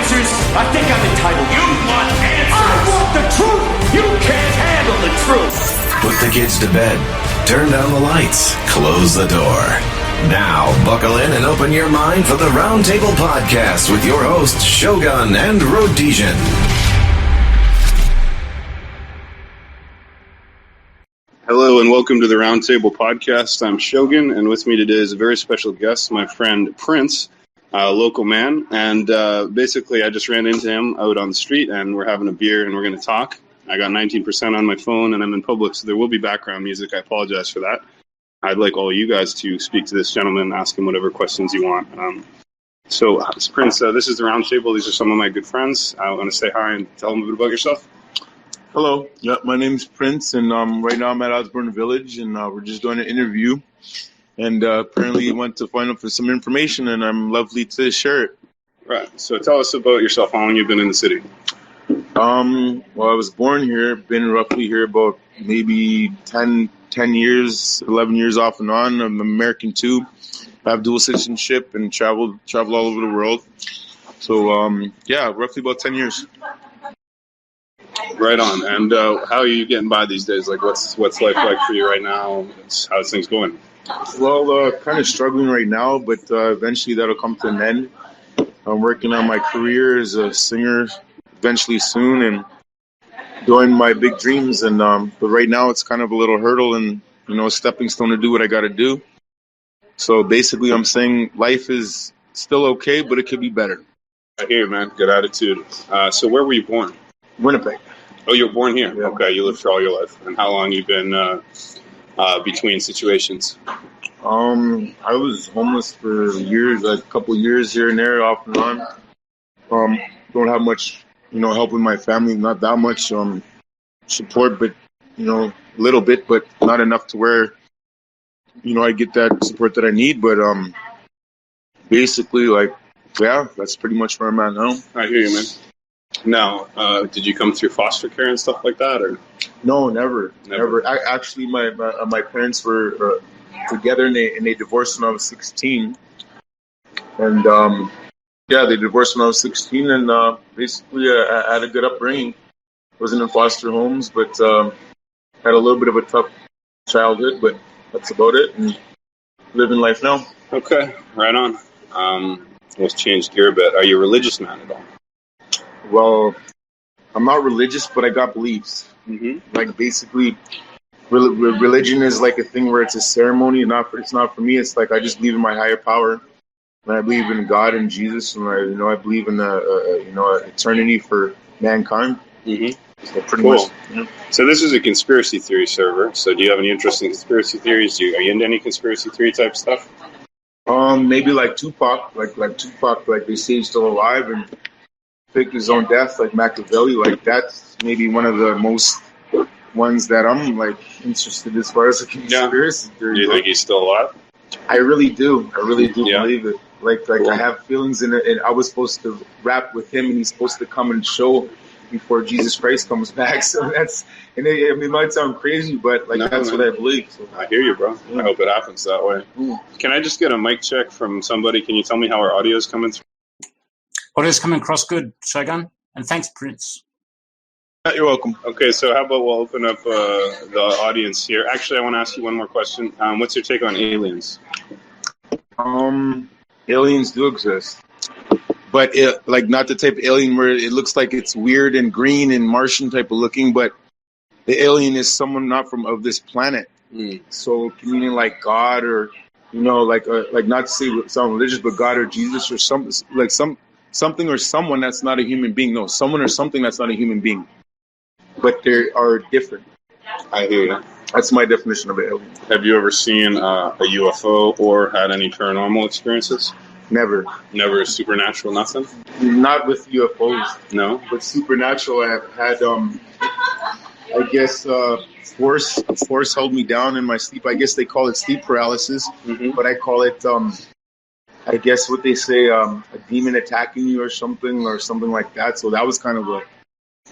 answers? I think I'm entitled. You want answers? I want the truth! You can't handle the truth! Put the kids to bed. Turn down the lights. Close the door. Now, buckle in and open your mind for the Roundtable Podcast with your hosts, Shogun and Rhodesian. Hello and welcome to the Roundtable Podcast. I'm Shogun, and with me today is a very special guest, my friend Prince, a local man. And basically, I just ran into him out on the street, and we're having a beer, and we're going to talk. I got 19% on my phone, and I'm in public, so there will be background music. I apologize for that. I'd like all you guys to speak to this gentleman, ask him whatever questions you want. So, Prince, this is the Roundtable. These are some of my good friends. I want to say hi and tell them a bit about yourself. Hello. Yeah, my name's Prince, and right now I'm at Osborne Village, and we're just doing an interview. And apparently went to find out for some information, and I'm lovely to share it. Right. So tell us about yourself. How long you've been in the city? Well, I was born here, been roughly here about maybe 10 years, 11 years off and on. I'm American too. I have dual citizenship and travel all over the world. So, yeah, roughly about 10 years. Right on. And how are you getting by these days? Like, what's life like for you right now? How's things going? Well, kind of struggling right now, but eventually that'll come to an end. I'm working on my career as a singer eventually soon and doing my big dreams. And but right now it's kind of a little hurdle and, a stepping stone to do what I got to do. So basically I'm saying life is still okay, but it could be better. I hear you, man. Good attitude. So where were you born? Winnipeg. Oh, you were born here? Yeah. Okay, you lived for all your life. And how long you been between situations? I was homeless for years, like a couple years here and there, off and on. Don't have much, help with my family, not that much support, but, a little bit, but not enough to where, I get that support that I need. But basically, that's pretty much where I'm at now. I hear you, man. Now, did you come through foster care and stuff like that, or? No, never. Actually, my parents were together, and they divorced when I was 16. And they divorced when I was 16, and basically I had a good upbringing. Wasn't in foster homes, but had a little bit of a tough childhood, but that's about it. And living life now. Okay, right on. Let's change gear a bit. Are you a religious man at all? Well, I'm not religious, but I got beliefs. Mm-hmm. Like basically, religion is like a thing where it's a ceremony. It's not for me. It's like I just believe in my higher power, and I believe in God and Jesus, and I believe in eternity for mankind. Mm-hmm. So pretty cool. much. So this is a conspiracy theory server. So do you have any interest in conspiracy theories? Are you into any conspiracy theory type stuff? Maybe like Tupac, like Tupac, like they say he's still alive and faked his own death, like Machiavelli. Like that's maybe one of the most ones that I'm like interested as far as a conspiracy theory. Do you think he's still alive? I really do. Yeah. Believe it. Like cool. I have feelings in it, and I was supposed to rap with him, and he's supposed to come and show before Jesus Christ comes back. So it might sound crazy, but that's what I believe. So. I hear you, bro. Yeah. I hope it happens that way. Can I just get a mic check from somebody? Can you tell me how our audio is coming through? Audio's coming across good, Shogun. And thanks, Prince. You're welcome. Okay, so how about we'll open up the audience here. Actually, I want to ask you one more question. What's your take on aliens? Aliens do exist. But not the type of alien where it looks like it's weird and green and Martian type of looking, but the alien is someone not of this planet. So meaning like God or, like not to say sound religious, but God or Jesus or something or someone that's not a human being. No, someone or something that's not a human being. But they are different. I hear you. That's my definition of an alien. Have you ever seen a UFO or had any paranormal experiences? Never. Never supernatural, nothing? Not with UFOs. No? But supernatural, I have had, I guess, force held me down in my sleep. I guess they call it sleep paralysis, but I call it, I guess what they say, a demon attacking you or something like that. So that was kind of a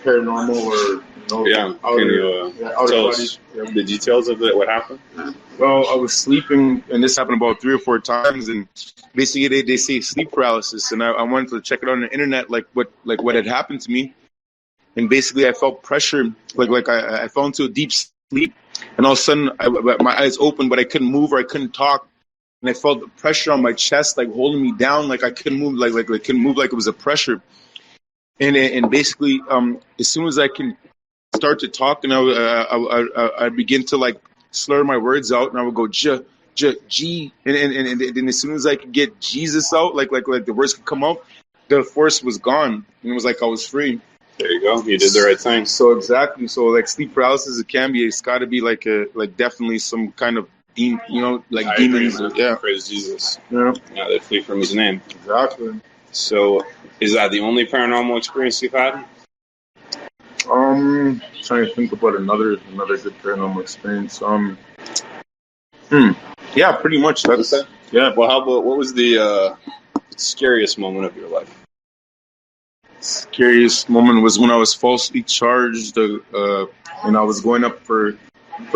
paranormal or, yeah. Can you tell us the details of it, what happened? Well, I was sleeping, and this happened about 3 or 4 times, and basically they say sleep paralysis, and I wanted to check it out on the internet, like what had happened to me, and basically I felt pressure, like I fell into a deep sleep, and all of a sudden my eyes opened, but I couldn't move or I couldn't talk, and I felt the pressure on my chest, like holding me down, like I couldn't move, like couldn't move, like it was a pressure, and basically as soon as I can start to talk, and I begin to like slur my words out, and I would go G, and as soon as I could get Jesus out, like the words could come out, the force was gone, and it was like I was free. There you go. You did the right thing. So exactly. So like sleep paralysis, it can be. It's got to be like definitely some kind of like I demons. agree, man. Yeah. Praise Jesus. Yeah. Yeah, they flee from His name. Exactly. So, is that the only paranormal experience you've had? Trying to think about another good paranormal experience. Yeah, pretty much. That's Okay. yeah. Well, how about what was the scariest moment of your life? Scariest moment was when I was falsely charged, and I was going up for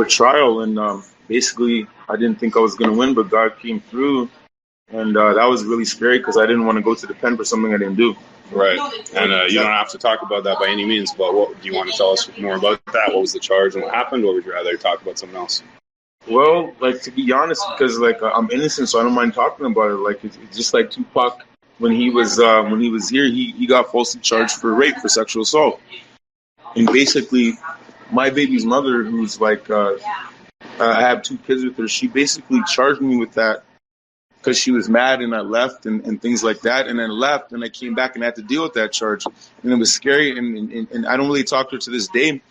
trial, and basically I didn't think I was going to win, but God came through, and that was really scary because I didn't want to go to the pen for something I didn't do. Right. And you don't have to talk about that by any means, but what do you want to tell us more about that? What was the charge and what happened, or would you rather talk about something else? Well, like, to be honest, because like I'm innocent, so I don't mind talking about it. Like it's just like Tupac when he was here, he got falsely charged for rape, for sexual assault, and basically my baby's mother, who's like I have 2 kids with her, she basically charged me with that because she was mad, and I left and things like that, and then left, and I came back and had to deal with that charge, and it was scary, and I don't really talk to her to this day,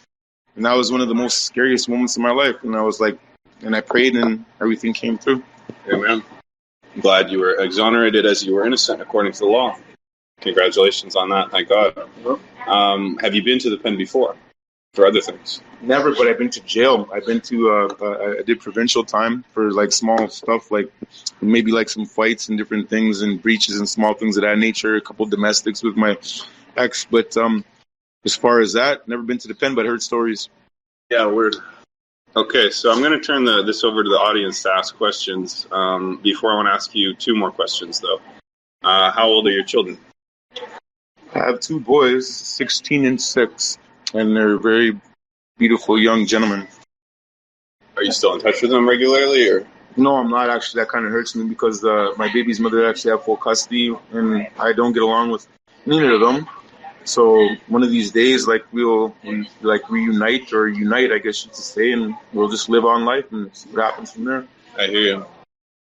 and that was one of the most scariest moments in my life, and I was like, and I prayed, and everything came through. Amen. I'm glad you were exonerated as you were innocent according to the law. Congratulations on that. Thank God. Have you been to the pen before for other things? Never, but I've been to jail. I've been to I did provincial time for like small stuff, like maybe like some fights and different things and breaches and small things of that nature. A couple domestics with my ex, but as far as that, never been to the pen, but heard stories. Yeah, word. Okay, so I'm going to turn this over to the audience to ask questions. Before I want to ask you 2 more questions, though. How old are your children? I have 2 boys, 16 and 6, and they're very beautiful young gentlemen. Are you still in touch with them regularly, or? No, I'm not actually. That kind of hurts me because my baby's mother actually have full custody, and I don't get along with neither of them. So one of these days, like we'll reunite or unite, I guess you could say, and we'll just live on life and see what happens from there. I hear you.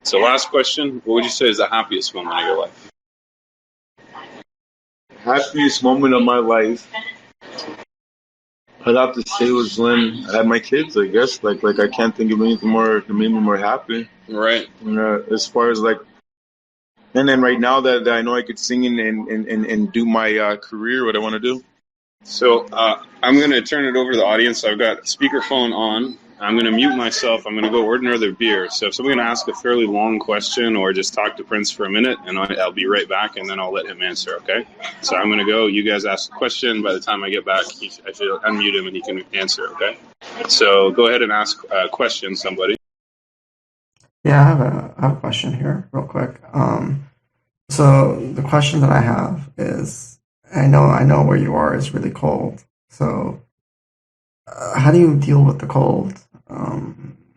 So last question, what would you say is the happiest moment of your life? Happiest moment of my life, I'd have to say, was when I had my kids, I guess. Like I can't think of anything more that made me more happy. Right. As far as like, and then right now that I know I could sing and do my career, what I want to do. So I'm going to turn it over to the audience. I've got speakerphone on. I'm going to mute myself. I'm going to go order another beer. So if somebody's going to ask a fairly long question or just talk to Prince for a minute, and I'll be right back, and then I'll let him answer, okay? So I'm going to go. You guys ask a question. By the time I get back, I should unmute him, and he can answer, okay? So go ahead and ask a question, somebody. Yeah, I have a question here, real quick. So the question that I have is, I know where you are is really cold. So, how do you deal with the cold?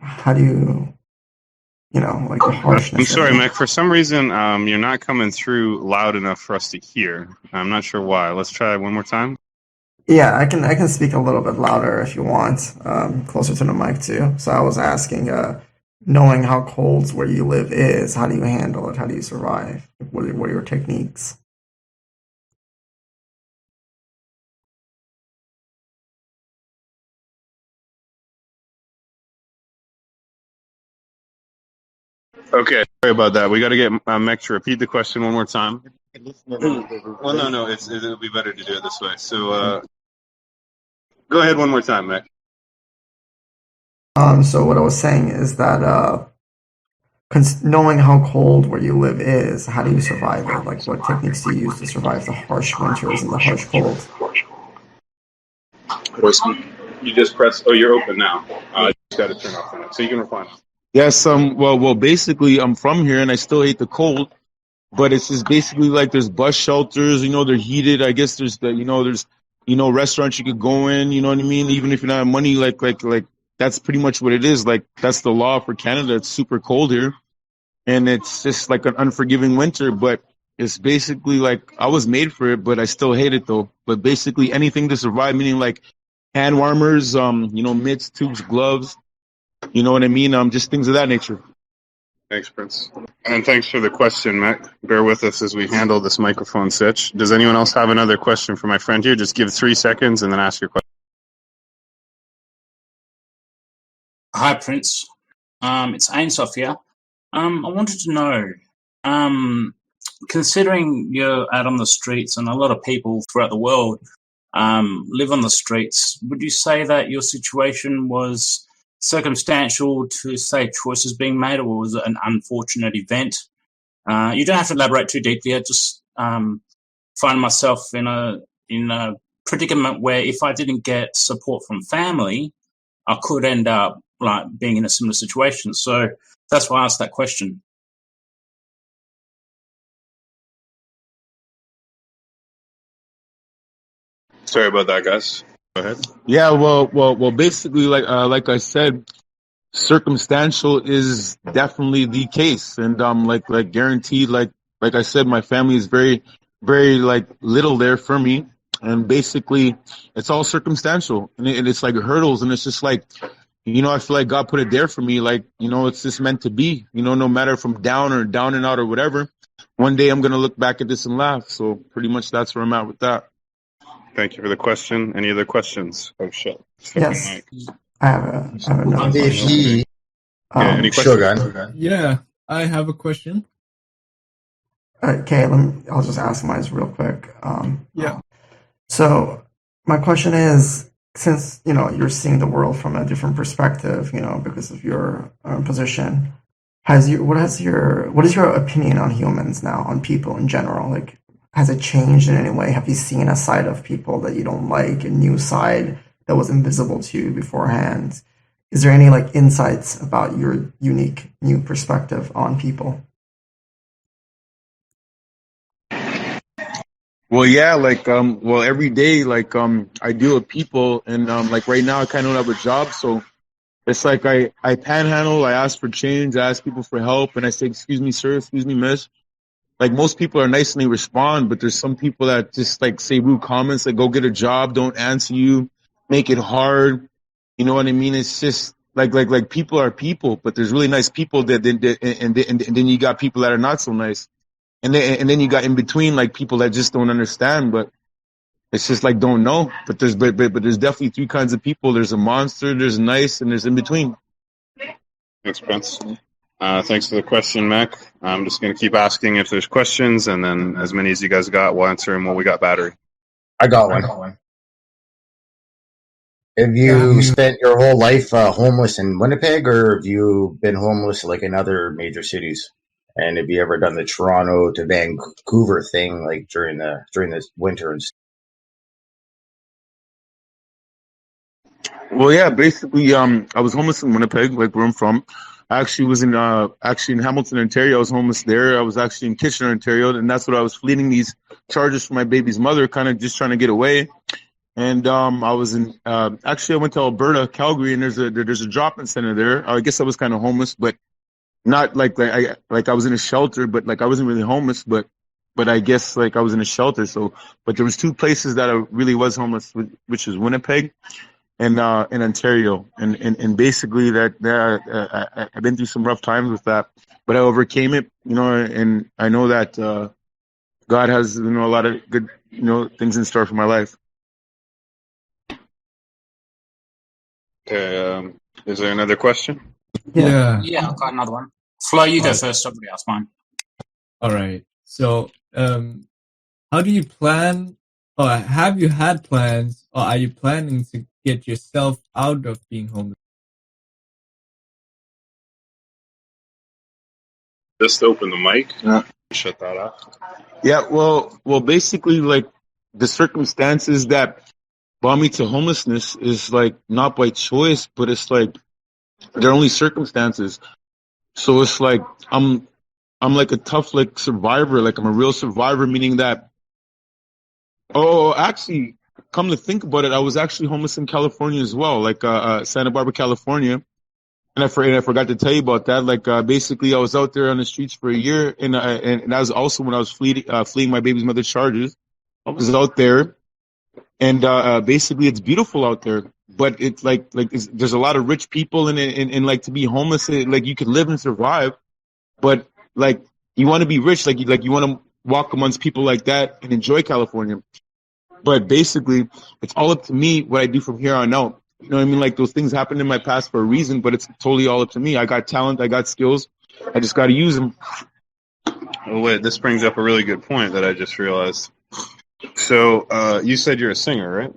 How do you, like the harshness? I'm sorry, Mac. For some reason, you're not coming through loud enough for us to hear. I'm not sure why. Let's try it one more time. Yeah, I can speak a little bit louder if you want, closer to the mic too. So I was asking, knowing how cold where you live is, how do you handle it? How do you survive? What are your techniques? Okay, sorry about that. We got to get Mech to repeat the question one more time. Well, no, it'll be better to do it this way. So, go ahead one more time, Mech. So what I was saying is that knowing how cold where you live is, how do you survive it? Like, what techniques do you use to survive the harsh winters and the harsh cold? You just press. Oh, you're open now. I just got to turn off the mic, so you can reply now. Yes, well, basically, I'm from here, and I still hate the cold. But it's just basically like there's bus shelters. They're heated. I guess there's restaurants you could go in. You know what I mean? Even if you don't have money, like that's pretty much what it is. Like that's the law for Canada. It's super cold here, and it's just like an unforgiving winter. But it's basically like I was made for it, but I still hate it though. But basically anything to survive, meaning like hand warmers, mitts, tubes, gloves. You know what I mean? Just things of that nature. Thanks, Prince. And thanks for the question, Matt. Bear with us as we handle this microphone switch. Does anyone else have another question for my friend here? Just give 3 seconds and then ask your question. Hi, Prince. It's Ainsworth here. I wanted to know, considering you're out on the streets and a lot of people throughout the world live on the streets, would you say that your situation was circumstantial to say choices being made, or was it an unfortunate event? You don't have to elaborate too deeply. I just find myself in a predicament where if I didn't get support from family, I could end up like being in a similar situation. So that's why I asked that question. Sorry about that, guys. Go ahead. Yeah, well. Basically, like I said, circumstantial is definitely the case, and like guaranteed, like I said, my family is very, very like little there for me, and basically, it's all circumstantial, and it's like hurdles, and it's just like, I feel like God put it there for me, like it's just meant to be, no matter if I'm down or down and out or whatever. One day I'm gonna look back at this and laugh. So pretty much that's where I'm at with that. Thank you for the question. Any other questions? Oh, shit. Yes. I have another If question. he, Any questions? Shogun. Yeah, I have a question. Okay, I'll just ask mine real quick. Yeah. So my question is, since you're seeing the world from a different perspective, because of your position, what is your opinion on humans now, on people in general? Like, has it changed in any way? Have you seen a side of people that you don't like, a new side that was invisible to you beforehand? Is there any like insights about your unique new perspective on people? Well, yeah, every day, I deal with people, and like right now, I kind of don't have a job, so it's like I panhandle, I ask for change, I ask people for help, and I say, "Excuse me, sir, excuse me, miss." Like most people are nice and they respond, but there's some people that just like say rude comments, like go get a job, don't answer you, make it hard. You know what I mean? It's just like people are people, but there's really nice people and then you got people that are not so nice. And then you got in between, like people that just don't understand, but it's just like don't know. But there's definitely 3 kinds of people. There's a monster, there's nice, and there's in between. Thanks, Prince. Thanks for the question, Mac. I'm just going to keep asking if there's questions, and then as many as you guys got, we'll answer them while we got battery. I got one. Have you spent your whole life homeless in Winnipeg, or have you been homeless like in other major cities? And have you ever done the Toronto to Vancouver thing, like during this winter and stuff? Well, yeah, basically, I was homeless in Winnipeg, like where I'm from. I actually was in Hamilton, Ontario. I was homeless there. I was actually in Kitchener, Ontario, and that's what I was fleeing these charges from my baby's mother, kind of just trying to get away. And I was in actually I went to Alberta, Calgary, and there's a drop-in center there. I guess I was kind of homeless, but not like I was in a shelter, but like I wasn't really homeless, but I guess like I was in a shelter. So, but there was 2 places that I really was homeless, which was Winnipeg and in Ontario, and basically that I've been through some rough times with that, but I overcame it, and I know that God has a lot of good things in store for my life. Okay, is there another question? Yeah. Yeah, I've got another one. Flo, you go first. Somebody else mine. All right. So, how do you plan, or have you had plans, or are you planning to get yourself out of being homeless? Just open the mic. Yeah. Shut that off. Yeah, well, basically, like the circumstances that brought me to homelessness is like not by choice, but it's like they're only circumstances. So it's like I'm like a tough like survivor. Like I'm a real survivor, meaning that. Oh, actually, come to think about it, I was actually homeless in California as well, like Santa Barbara, California. And I forgot to tell you about that. Like, basically, I was out there on the streets for a year, and that was also when I was fleeing my baby's mother's charges. I was out there, and basically, it's beautiful out there, but it's there's a lot of rich people, and like to be homeless, like you could live and survive, but like you want to be rich, like you want to walk amongst people like that and enjoy California. But basically, it's all up to me what I do from here on out. You know what I mean? Like those things happened in my past for a reason, but it's totally all up to me. I got talent, I got skills. I just got to use them. Oh, wait, this brings up a really good point that I just realized. So you said you're a singer, right?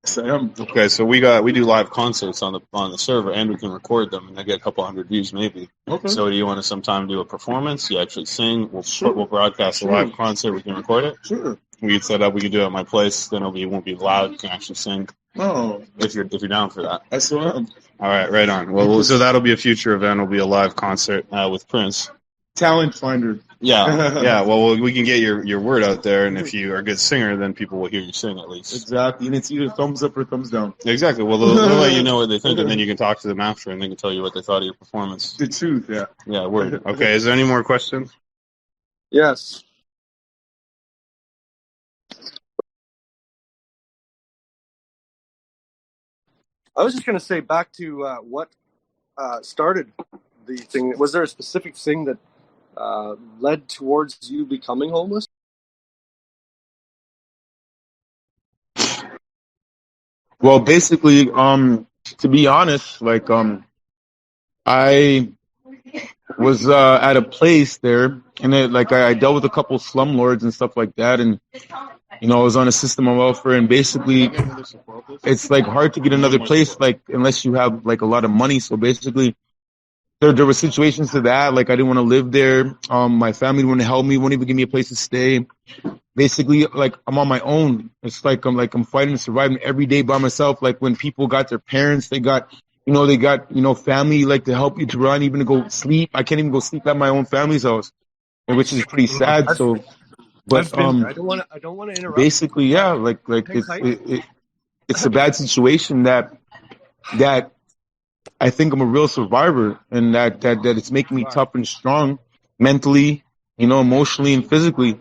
Yes, I am. Okay, so we do live concerts on the server, and we can record them, and they get a couple hundred views maybe. Okay. So do you want to sometime do a performance? You actually sing. We'll broadcast a live concert. We can record it. Sure. We could set up. We could do it at my place. Then it won't be loud. You can actually sing. Oh, If you're down for that. I still am. All right, right on. Well, so that'll be a future event. It'll be a live concert with Prince. Talent finder. Yeah, yeah. Well, we can get your word out there, and if you are a good singer, then people will hear you sing at least. Exactly, and it's either thumbs up or thumbs down. Exactly. Well, they'll let you know what they think, and then you can talk to them after, and they can tell you what they thought of your performance. The truth, yeah. Yeah, word. Okay, is there any more questions? Yes. I was just going to say back to what started the thing. Was there a specific thing that led towards you becoming homeless? Well, basically, to be honest, like I was at a place there, and I dealt with a couple slumlords and stuff like that, and I was on a system of welfare, and basically, it's like hard to get another place, like unless you have like a lot of money. So basically, there were situations to that, like I didn't want to live there. My family wouldn't help me, wouldn't even give me a place to stay. Basically, like I'm on my own. It's like I'm fighting and surviving every day by myself. Like when people got their parents, they got family like to help you to run, even to go sleep. I can't even go sleep at my own family's house, which is pretty sad. So, but I don't want to interrupt. basically, yeah, like it's a bad situation that I think I'm a real survivor, and that it's making me tough and strong mentally, emotionally and physically.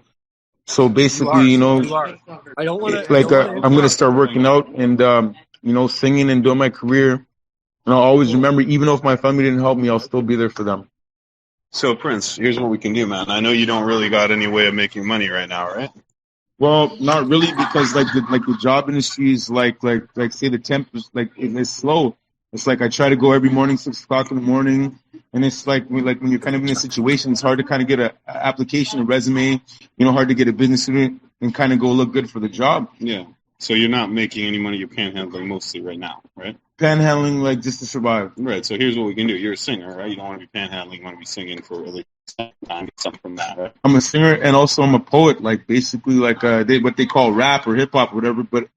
So basically, I don't want to. I'm gonna start working out and singing and doing my career. And I'll always remember, even if my family didn't help me, I'll still be there for them. So, Prince, here's what we can do, man. I know you don't really got any way of making money right now, right? Well, not really, because the job industry is like say the temp is it's slow. It's like I try to go every morning, 6 o'clock in the morning, and it's like when you're kind of in a situation, it's hard to kind of get a application, a resume, hard to get a business student and kind of go look good for the job. Yeah. So you're not making any money. You're panhandling mostly right now, right? Panhandling, like just to survive. Right. So here's what we can do. You're a singer, right? You don't want to be panhandling. You want to be singing for at least time, get something from that, right? I'm a singer and also I'm a poet. Like basically, like what they call rap or hip hop, or whatever. But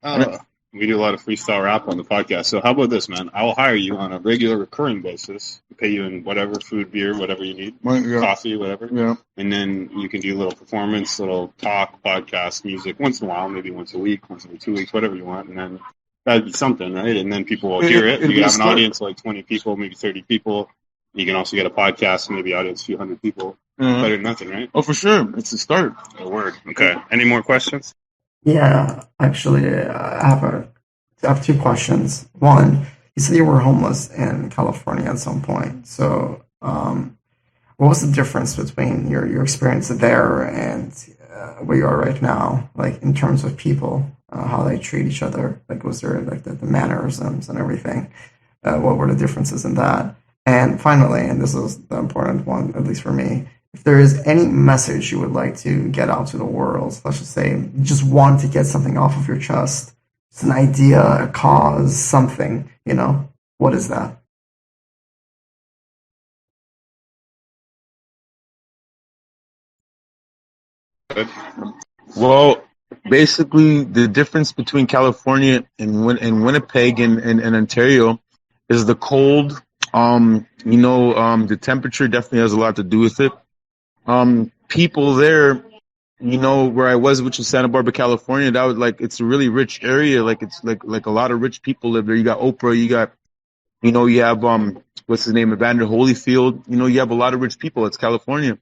we do a lot of freestyle rap on the podcast. So how about this, man? I will hire you on a regular, recurring basis. Pay you in whatever, food, beer, whatever you need, coffee, whatever. Yeah. And then you can do a little performance, little talk, podcast, music, once in a while, maybe once a week, once every 2 weeks, whatever you want. And then that'd be something, right? And then people will hear it. You can have an audience of like 20 people, maybe 30 people. You can also get a podcast, maybe audience a few hundred people. Better than nothing, right? Oh, for sure. It's a start. A word. Okay. Any more questions? Yeah, actually, I have 2 questions. One, you said you were homeless in California at some point. So, what was the difference between your experience there and where you are right now, like in terms of people, how they treat each other? Like, was there like the mannerisms and everything? What were the differences in that? And finally, and this is the important one, at least for me, if there is any message you would like to get out to the world, let's just say you just want to get something off of your chest, it's an idea, a cause, something, what is that? Well, basically, the difference between California and Winnipeg and Ontario is the cold, The temperature definitely has a lot to do with it. People there, where I was, which is Santa Barbara, California, that was like, it's a really rich area. Like it's like a lot of rich people live there. You got Oprah, you got, you have, what's his name? Evander Holyfield. You have a lot of rich people. It's California.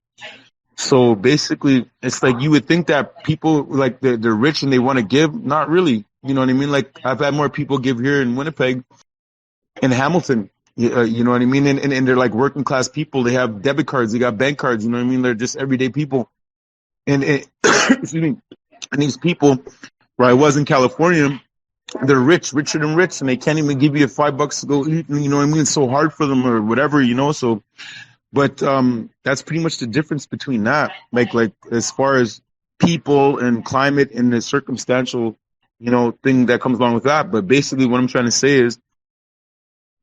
So basically, it's like you would think that people like they're rich and they want to give. Not really. You know what I mean? Like I've had more people give here in Winnipeg, in Hamilton. You know what I mean? And they're like working class people. They have debit cards. They got bank cards. You know what I mean? They're just everyday people. And excuse me. And these people, where I was in California, they're richer than rich, and they can't even give you $5 to go eat. You know what I mean? It's so hard for them or whatever. So. But that's pretty much the difference between that. Like as far as people and climate and the circumstantial, thing that comes along with that. But basically what I'm trying to say is,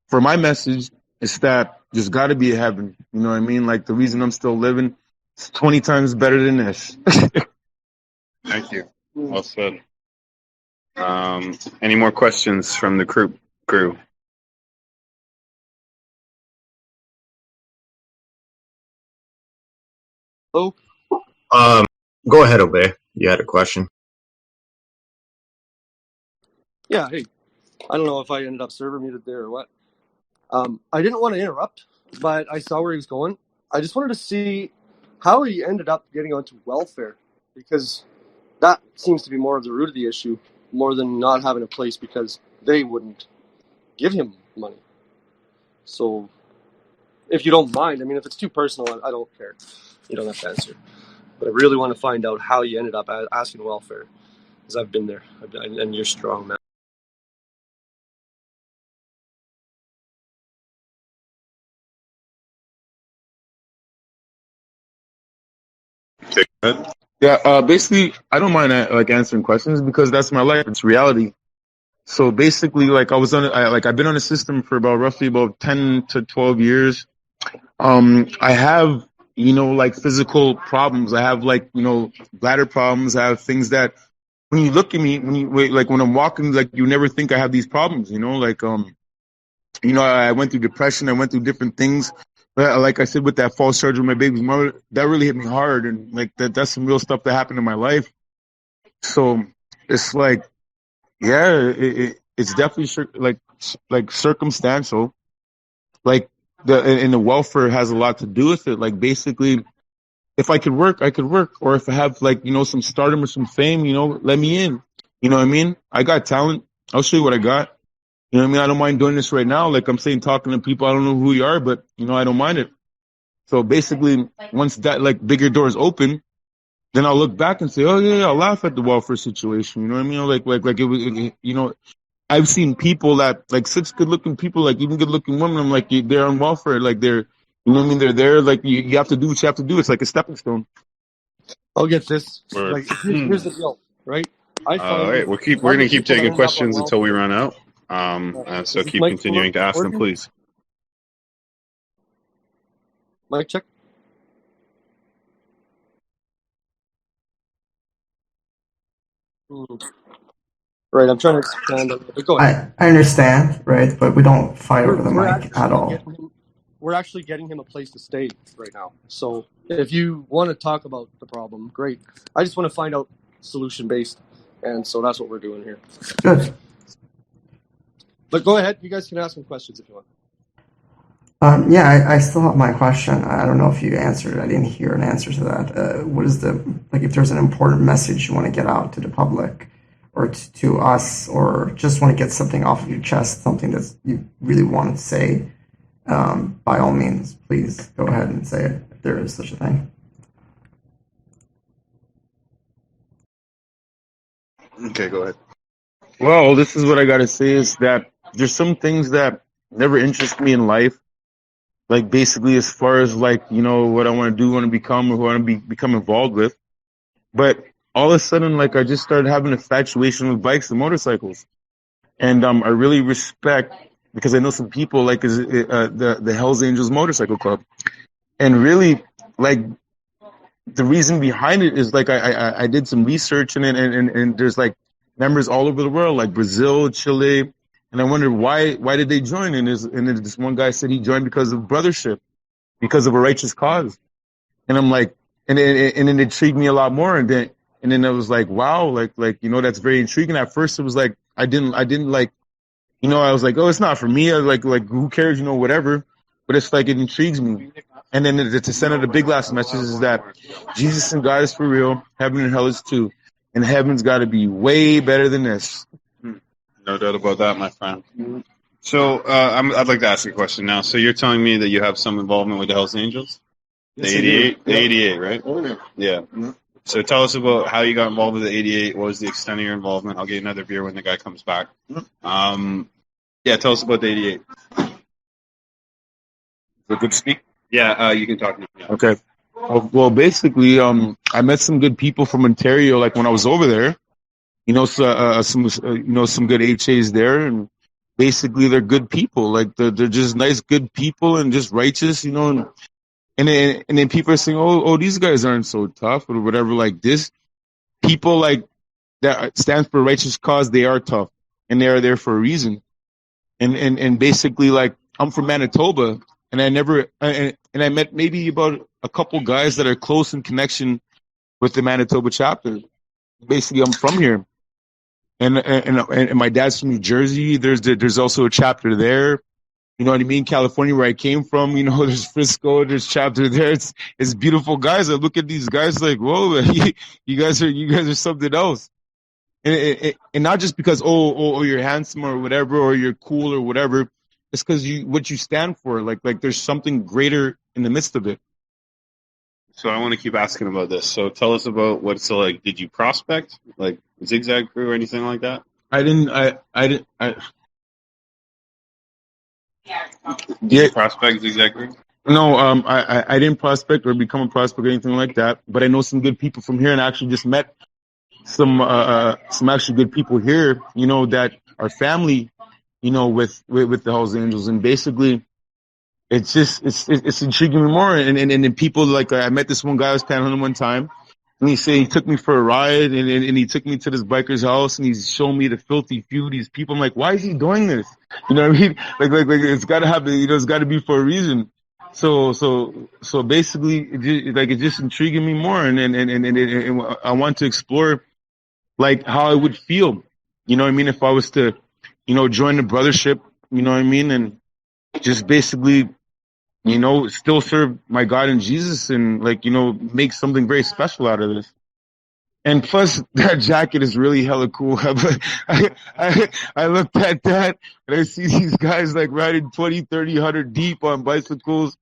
for my message, is that there's got to be a heaven. You know what I mean? Like the reason I'm still living is 20 times better than this. Thank you. Well said. Any more questions from the crew? Hello? Go ahead, Obey. You had a question. Yeah, hey. I don't know if I ended up server muted there or what. I didn't want to interrupt, but I saw where he was going. I just wanted to see how he ended up getting onto welfare, because that seems to be more of the root of the issue, more than not having a place because they wouldn't give him money. So, if you don't mind, I mean, if it's too personal, I don't care. You don't have to answer. But I really want to find out how you ended up asking welfare, because I've been there, and you're strong, man. Yeah, basically, I don't mind answering questions because that's my life. It's reality. So basically, like I've been on the system for roughly about 10 to 12 years. I have, like physical problems. I have bladder problems. I have things that when you look at me, when I'm walking, like you never think I have these problems, I went through depression. I went through different things. Like I said, with that false charge with my baby's mother, that really hit me hard. And like that's some real stuff that happened in my life. So it's like, yeah, it's definitely like circumstantial. Like the welfare has a lot to do with it. Like basically, if I could work, I could work. Or if I have some stardom or some fame, let me in. You know what I mean? I got talent. I'll show you what I got. You know what I mean? I don't mind doing this right now. Like I'm saying, talking to people, I don't know who you are, but I don't mind it. So basically, once that bigger doors open, then I'll look back and say, oh yeah, I'll laugh at the welfare situation. You know what I mean? Like it was, I've seen people that such good looking people, like even good looking women. I'm like, they're on welfare. Like they're, you know what I mean? They're there. Like you have to do what you have to do. It's like a stepping stone. I'll get this. Word. Like here's the deal, right? All right, we're gonna keep taking questions until we run out. So keep continuing to ask them, please. Mic check. Right, I'm trying to expand. But go ahead. I understand, right? But we don't fight over the mic at all. We're actually getting him a place to stay right now. So if you want to talk about the problem, great. I just want to find out solution based, and so that's what we're doing here. Good. But go ahead. You guys can ask some questions if you want. Yeah, I still have my question. I don't know if you answered it. I didn't hear an answer to that. What is if there's an important message you want to get out to the public or to us, or just want to get something off of your chest, something that you really want to say, by all means, please go ahead and say it if there is such a thing. Okay, go ahead. Well, this is what I got to say is that there's some things that never interest me in life. Like basically as far as what I want to do, want to become, or who I want to become involved with. But all of a sudden, I just started having an infatuation with bikes and motorcycles. And I really respect, because I know some people the Hells Angels Motorcycle Club. And really, the reason behind it is I did some research and there's members all over the world, like Brazil, Chile, And I wondered why did they join? And then this one guy said he joined because of brothership, because of a righteous cause. And I'm like, and then it intrigued me a lot more. And then I was like, wow, like that's very intriguing. At first, it was like I didn't like, I was like, oh, it's not for me. I was like who cares, whatever. But it's like it intrigues me. And then to send out the big last message is that Jesus and God is for real. Heaven and hell is too. And heaven's got to be way better than this. No doubt about that, my friend. So I'd like to ask you a question now. So you're telling me that you have some involvement with the Hells Angels? The 88? The 88, right? Oh, yeah. Yeah. Yeah. So tell us about how you got involved with the 88. What was the extent of your involvement? I'll get another beer when the guy comes back. Yeah, tell us about the 88. Is it good to speak? Yeah, you can talk to me. Yeah. Okay. Well, basically, I met some good people from Ontario. Like when I was over there, some good HAs there, and basically they're good people. Like they're just nice, good people, and just righteous, And then people are saying, oh, these guys aren't so tough or whatever. Like this, people like that stands for a righteous cause. They are tough, and they are there for a reason. And basically, like I'm from Manitoba, and I met maybe about a couple guys that are close in connection with the Manitoba chapter. Basically, I'm from here, and my dad's from New Jersey. There's also a chapter there. You know what I mean? California, where I came from, there's Frisco, there's chapter there. It's beautiful guys. I look at these guys like, whoa, you guys are something else. And not just because you're handsome or whatever, or you're cool or whatever. It's because what you stand for. Like there's something greater in the midst of it. So I want to keep asking about this. So tell us about like. Did you prospect like Zigzag Crew or anything like that? I didn't. Did you prospect Zigzag Crew? No, I didn't prospect or become a prospect or anything like that. But I know some good people from here, and I actually just met some actually good people here. That are family. With the Hells Angels, and basically, it's intriguing me more. And people like I met this one guy I was panhandling one time, and he took me for a ride, and he took me to this biker's house, and he's showing me the filthy few these people. I'm like, why is he doing this? You know what I mean? Like it's got to happen. It's got to be for a reason. So basically, it's just intriguing me more, and I want to explore like how I would feel. You know what I mean? If I was to, join the brothership. You know what I mean? And just basically, still serve my God and Jesus, and make something very special out of this. And plus, that jacket is really hella cool. I looked at that, and I see these guys like riding 20, 30, 100 deep on bicycles.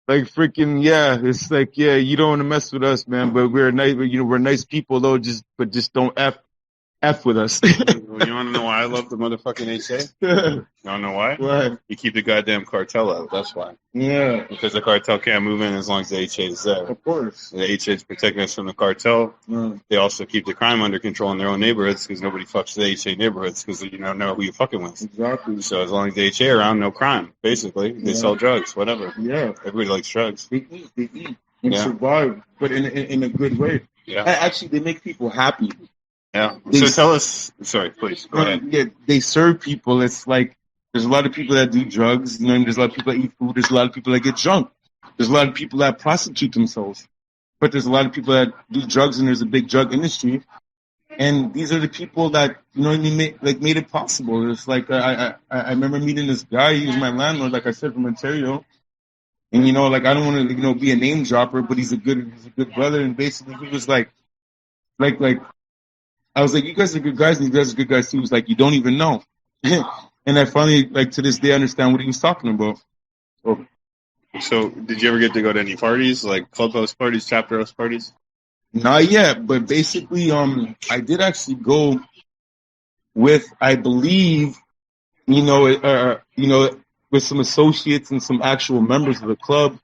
Like freaking, yeah, it's like, yeah, you don't want to mess with us, man, but we're nice, we're nice people though, just don't F with us. You want to know why I love the motherfucking HA? You want to know why? Why? You keep the goddamn cartel out. That's why. Yeah. Because the cartel can't move in as long as the HA is there. Of course. The HA is protecting us from the cartel. They also keep the crime under control in their own neighborhoods because nobody fucks the HA neighborhoods because you don't know who you're fucking with. Exactly. So as long as the HA around, no crime. Basically, they sell drugs, whatever. Yeah. Everybody likes drugs. They eat, and survive, but in a good way. Yeah. Actually, they make people happy. Yeah. So tell us. Sorry, please go ahead. Yeah, they serve people. It's like there's a lot of people that do drugs. There's a lot of people that eat food. There's a lot of people that get drunk. There's a lot of people that prostitute themselves. But there's a lot of people that do drugs, and there's a big drug industry. And these are the people that made it possible. It's like I remember meeting this guy. He was my landlord, like I said, from Ontario. And I don't want to be a name dropper, but he's a good brother. And basically, he was like. I was like, you guys are good guys, and you guys are good guys too. He was like, you don't even know. And I finally, to this day, understand what he was talking about. So did you ever get to go to any parties, like clubhouse parties, chapter house parties? Not yet, but basically, I did actually go with, I believe, with some associates and some actual members of the club,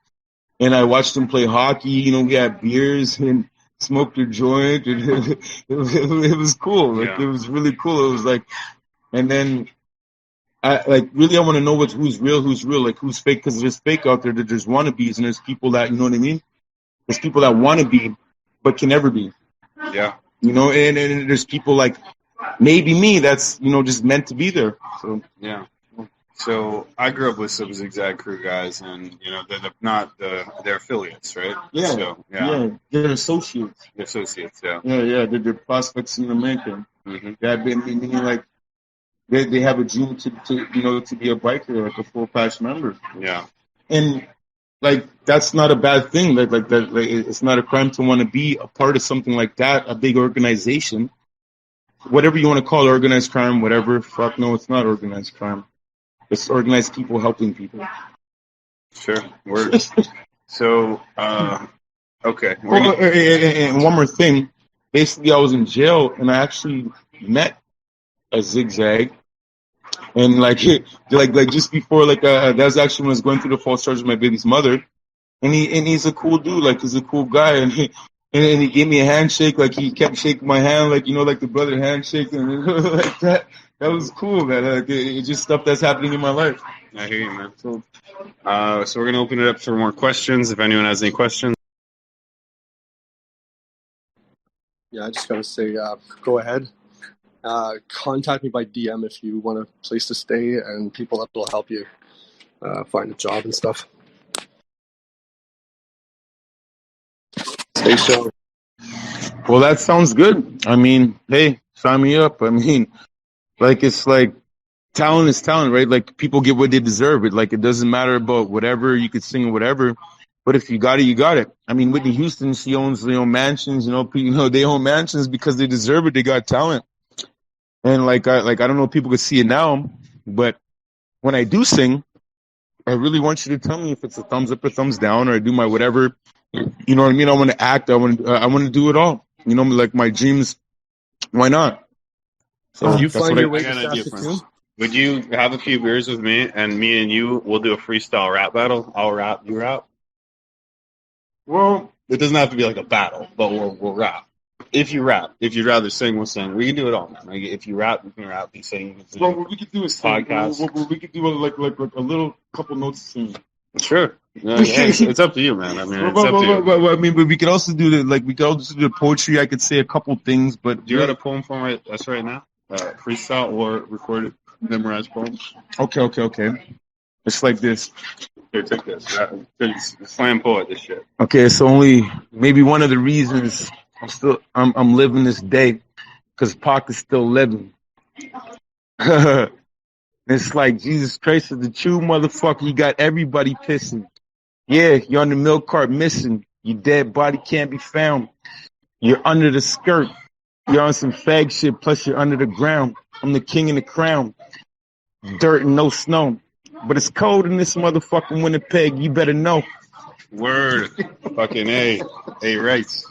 and I watched them play hockey. We had beers and smoked a joint, and it was cool. It was really cool. It was like, and then I want to know who's real, like who's fake, because there's fake out there. There's wannabes, and there's people that, you know what I mean? There's people that want to be, but can never be. Yeah. And there's people like maybe me that's just meant to be there. So Yeah. So I grew up with some Zigzag Crew guys, and they're affiliates, right? yeah, So they're associates. they're associates. Yeah. Yeah, they're prospects in America. Mm-hmm. That meaning like they have a dream to be a biker, like a full patch member. Yeah. And like that's not a bad thing. Like that, like it's not a crime to want to be a part of something like that, a big organization, whatever you want to call it, organized crime, whatever. Fuck no, it's not organized crime. It's organized people helping people. Sure. Word. So, okay. And one more thing. Basically, I was in jail, and I actually met a Zigzag. And like just before, that was actually when I was going through the false charge with my baby's mother. And he's a cool dude, like he's a cool guy, and he gave me a handshake, like he kept shaking my hand, like like the brother handshake, and like that. That was cool, man. Like, it's just stuff that's happening in my life. I hear you, man. So we're gonna open it up for more questions. If anyone has any questions. Yeah, I just gotta say, go ahead. Contact me by DM if you want a place to stay and people that will help you find a job and stuff. Stay show. Well, that sounds good. I mean, hey, sign me up. I mean, it's like talent is talent, right? Like people get what they deserve. It doesn't matter about whatever you could sing or whatever, but if you got it, you got it. I mean, Whitney Houston, she owns mansions. They own mansions because they deserve it. They got talent, and I don't know if people could see it now, but when I do sing, I really want you to tell me if it's a thumbs up or thumbs down, or I do my whatever. You know what I mean? I want to act. I want to do it all. Like my dreams. Why not? So you find your way I got to an idea, Saskatoon? Would you have a few beers with me, and you will do a freestyle rap battle? I'll rap, you rap. Well, it doesn't have to be like a battle, but we'll rap. If you rap, if you'd rather sing, we'll sing. We can do it all, man. Like, if you rap, you can rap. You sing, you can sing. Well, what we could do is podcast. We could do like a little couple notes singing. Sure. It's up to you, man. I mean, it's up to you. But we could also do we could also do the poetry. I could say a couple things, but do you have a poem for us right now? Freestyle or recorded, memorized poems? Okay. It's like this. Here, take this. Slam poet, this shit. Okay, it's only maybe one of the reasons I'm living this day, because Pac is still living. It's like Jesus Christ is the true motherfucker. He got everybody pissing. Yeah, you're on the milk cart missing. Your dead body can't be found. You're under the skirt. You're on some fag shit, plus you're under the ground. I'm the king in the crown. Dirt and no snow. But it's cold in this motherfucking Winnipeg. You better know. Word. Fucking A. A right.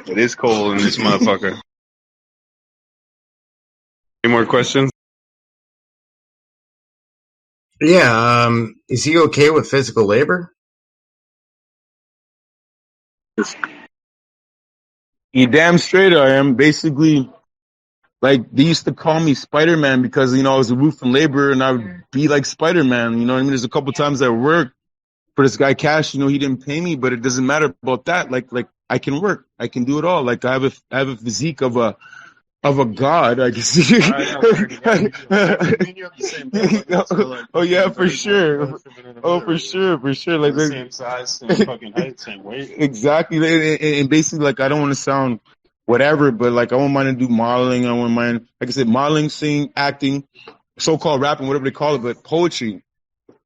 It is cold in this motherfucker. Any more questions? Yeah, is he okay with physical labor? You damn straight I am. Basically, like, they used to call me Spider-Man because, I was a roof and labor, and I would be like Spider-Man. You know what I mean? There's a couple times I worked for this guy Cash. He didn't pay me, but it doesn't matter about that. Like I can work. I can do it all. Like, I have a physique of a god, I guess. Oh yeah, for sure. Oh, for sure. Like the same size, same fucking height, same weight. Exactly. And basically, like, I don't want to sound whatever, but like, I won't mind to do modeling. I won't mind, like I said, modeling, singing, acting, so-called rapping, whatever they call it, but poetry.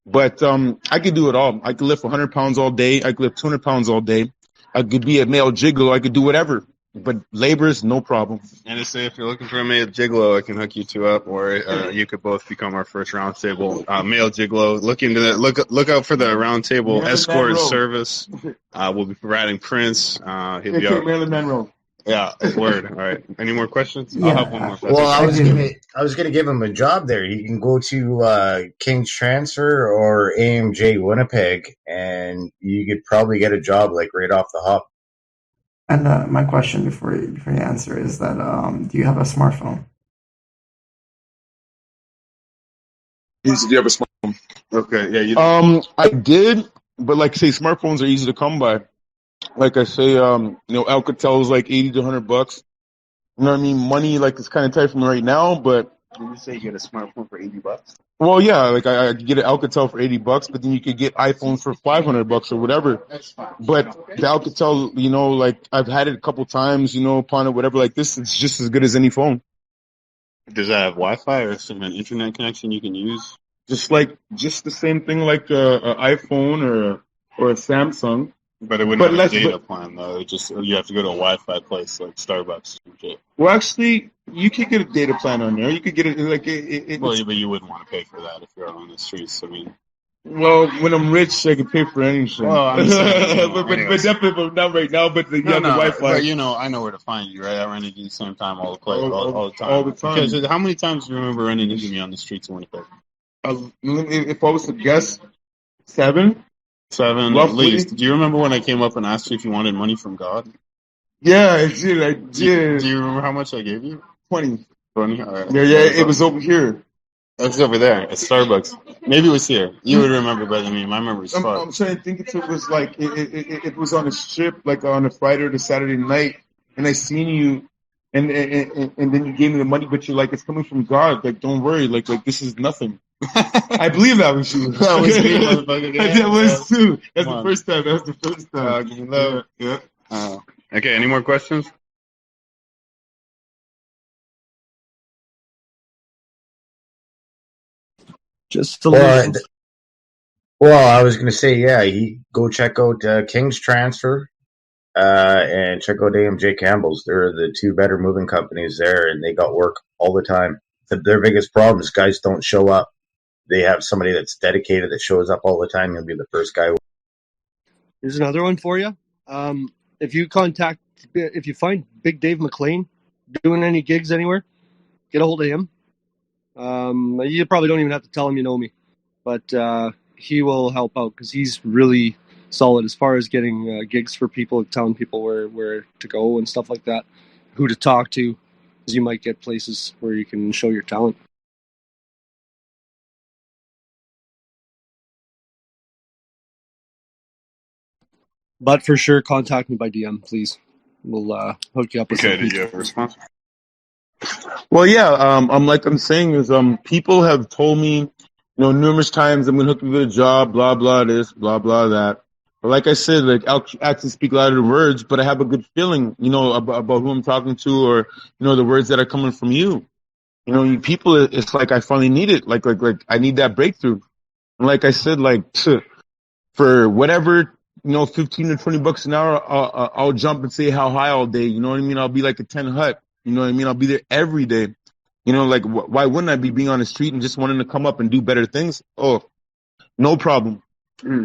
But I could do it all. I could lift 100 pounds all day. I could lift 200 pounds all day. I could be a male gigolo. I could do whatever. But labor's no problem. And to say, if you're looking for a male gigolo, I can hook you two up, or you could both become our first roundtable male gigolo. Look into that. Look out for the roundtable escort service. We'll be providing Prince. He'll be out. Marilyn Monroe. Yeah, word. All right. Any more questions? Yeah. I'll have one more. Well, I was gonna give him a job there. You can go to King's Transfer or AMJ Winnipeg, and you could probably get a job like right off the hop. And my question before you answer is that do you have a smartphone? Do you have a smartphone? Okay, yeah. I did, but like I say, smartphones are easy to come by. Like I say, Alcatel is like $80 to $100. You know what I mean? Money, like, it's kind of tight for me right now, but Did you say you get a smartphone for $80? well, yeah, like I could get an Alcatel for $80, but then you could get iPhones for $500 or whatever. But the Alcatel, you know, like I've had it a couple times, you know, upon it, whatever, like this, it's just as good as any phone. Does that have Wi-Fi or some an internet connection you can use? Just the same thing like a iPhone or a Samsung. But it wouldn't But have less- a data but- plan though. It just you have to go to a Wi-Fi place like Starbucks and shit. Well, actually, you could get a data plan on there. You could get it like Well, but you wouldn't want to pay for that if you're on the streets. I mean, well, when I'm rich, I can pay for anything. Well, I'm saying, but anyways. definitely but not right now. But you have the Wi-Fi. But you know, I know where to find you, right? I run into you same time all the time. All the time. Because how many times do you remember running into me on the streets of Winnipeg? If I was to guess, 7. 7 Roughly. at least. Do you remember when I came up and asked you if you wanted money from God? Yeah, I did. Do you remember how much I gave you? 20. 20? All right. Yeah, it was over here. It was over there at Starbucks. Maybe it was here. You would remember better than me. My memory's I'm fucked. trying to think if it was like it was on a strip, like on a Friday or the Saturday night, and I seen you, and then you gave me the money, but you're like, it's coming from God. Like, don't worry. Like this is nothing. I believe that was you. That was me, motherfucker. Yeah, That was too. That's Come the on. first time. That's the first time. Give me love. Yeah. Okay, any more questions? Just a Well, little. Well, I was going to say, yeah, go check out King's Transfer and check out AMJ Campbell's. They're the two better moving companies there, and they got work all the time. Their biggest problem is guys don't show up. They have somebody that's dedicated that shows up all the time. You'll be the first guy. Here's another one for you. If you find Big Dave McLean doing any gigs anywhere, get a hold of him. You probably don't even have to tell him you know me, but he will help out because he's really solid as far as getting gigs for people, telling people where to go and stuff like that, who to talk to, because you might get places where you can show your talent. But for sure, contact me by DM, please. We'll hook you up with Okay, some did you people. have a response? Well, yeah. I'm saying is people have told me, you know, numerous times I'm gonna hook you with a job, blah blah this, blah blah that. But like I said, like actions speak louder than words. But I have a good feeling, you know, about who I'm talking to, or you know, the words that are coming from you. You know, you people, it's like I finally need it. Like I need that breakthrough. And like I said, like for whatever, you know, 15 or 20 bucks an hour, I'll jump and say how high all day. You know what I mean? I'll be like a 10 hut. You know what I mean? I'll be there every day. You know, like why wouldn't I be being on the street and just wanting to come up and do better things? Oh, no problem.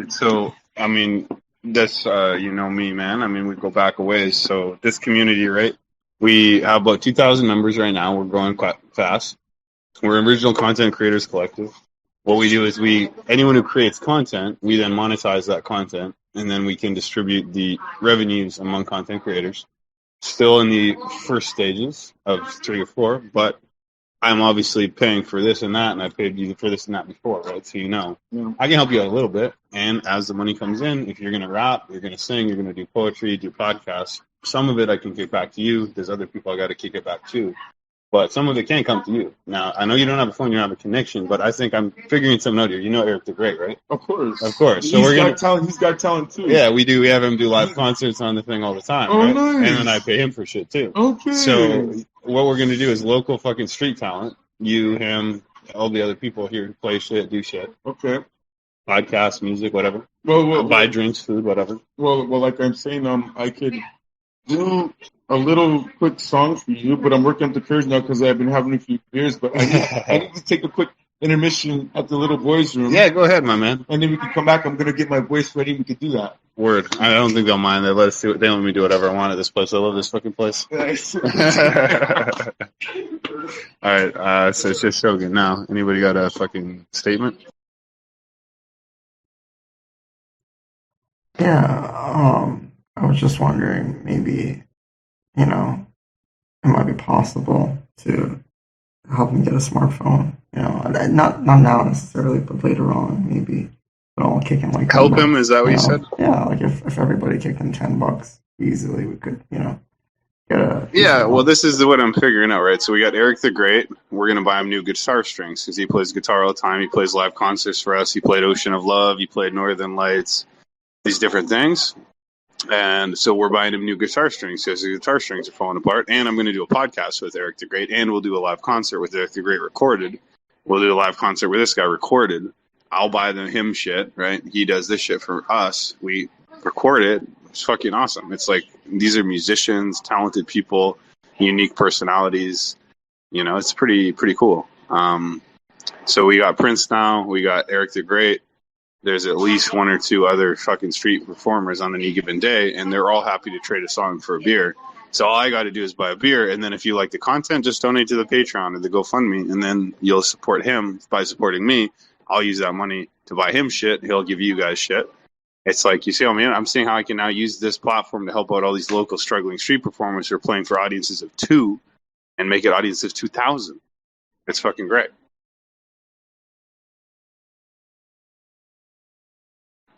So, I mean, this, you know me, man. I mean, we go back a ways. So this community, right? We have about 2,000 members right now. We're growing quite fast. We're an original content creators collective. What we do is anyone who creates content, we then monetize that content, and then we can distribute the revenues among content creators. Still in the first stages of 3 or 4, but I'm obviously paying for this and that, and I paid you for this and that before, right? So you know, I can help you out a little bit. And as the money comes in, if you're going to rap, you're going to sing, you're going to do poetry, do podcasts, some of it I can kick back to you. There's other people I got to kick it back to. But some of it can come to you. Now, I know you don't have a phone, you don't have a connection, but I think I'm figuring something out here. You know Eric the Great, right? Of course. Of course. So He's got talent too. Yeah, we do. We have him do live concerts on the thing all the time, Oh, right? nice. And then I pay him for shit too. Okay. So what we're gonna do is local fucking street talent. You, him, all the other people here who play shit, do shit, Okay. podcasts, music, whatever. Well, Buy drinks, food, whatever. well, like I'm saying, I could do a little quick song for you, but I'm working up the courage now because I've been having a few beers. But I need to take a quick intermission at the little boys' room. Yeah, go ahead, my man. And then we can come back. I'm gonna get my voice ready. We could do that. Word. I don't think they'll mind. They let us do it. They let me do whatever I want at this place. I love this fucking place. All right. So it's just Shogun now. Anybody got a fucking statement? Yeah, I was just wondering, maybe, you know, it might be possible to help him get a smartphone. You know, not now necessarily, but later on, maybe. But I'll kick in like Help $10. him? Is that what you know? said? Yeah, like if everybody kicked in $10 easily, we could, you know, Yeah, well, this is what I'm figuring out, right? So we got Eric the Great. We're gonna buy him new guitar strings because he plays guitar all the time. He plays live concerts for us. He played Ocean of Love. He played Northern Lights. These different things, and so we're buying him new guitar strings because the guitar strings are falling apart. And I'm going to do a podcast with Eric the Great, and we'll do a live concert with Eric the Great recorded. We'll do a live concert with this guy recorded. I'll buy him shit, right? He does this shit for us. We record it. It's fucking awesome. It's like these are musicians, talented people, unique personalities. You know, it's pretty cool. So we got Prince now. We got Eric the Great. There's at least one or two other fucking street performers on any given day, and they're all happy to trade a song for a beer. So all I got to do is buy a beer, and then if you like the content, just donate to the Patreon or the GoFundMe, and then you'll support him by supporting me. I'll use that money to buy him shit. He'll give you guys shit. It's like, you see, I'm seeing how I can now use this platform to help out all these local struggling street performers who are playing for audiences of 2 and make it audiences of 2,000. It's fucking great.